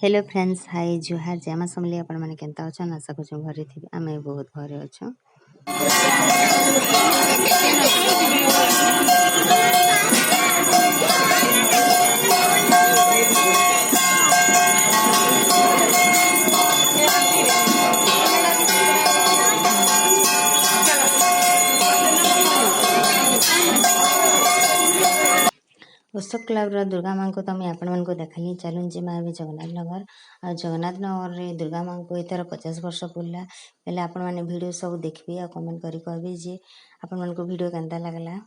Hello friends, हाय जुहार जामा समली आपण माने केनता अछन। आशा करछु घरे थी आमे बहुत घरे अछो। उत्सव क्लब दुर्गा माँ को तो मुझे आपण मानक देखली चलून जी माँ जगन्नाथ नगर आ जगन्नाथ नगर रे दुर्गा माँ को इतर 50 वर्ष पुरला पहले आपण माने वीडियो सब देखबे आ कमेंट करी कहबे जे आपण मानक वीडियो केनता लागला।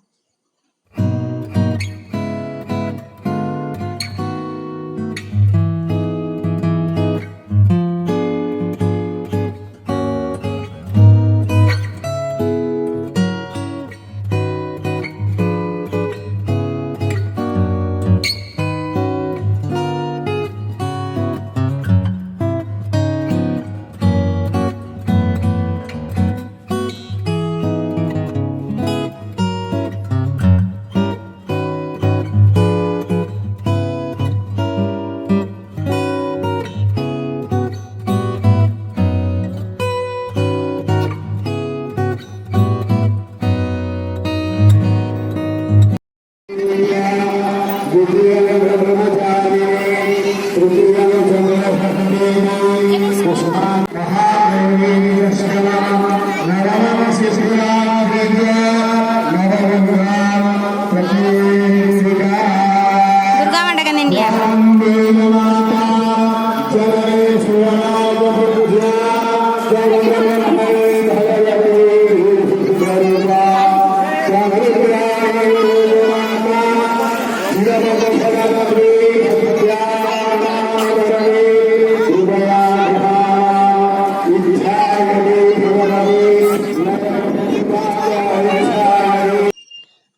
दुर्गा मंडकन इंडिया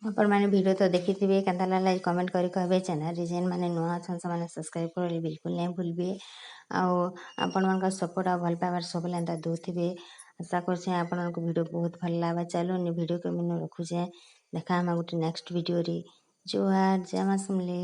आपण मैंने वीडियो तो देखी थी केनता लाइक कमेंट करी कहबे। चैनल रे जेन माने नुआ छन से माने सब्सक्राइब करले बिल्कुल नहीं भूलबे। आपण मन का सपोर्ट आ भल पावर सब लेंता दोथिबे। आशा करछे आपण मन को वीडियो बहुत भल लागे। चलो नि वीडियो के मिनो रखु जे देखा हम गोटे नेक्स्ट वीडियो रे। जोहार जय मां समले।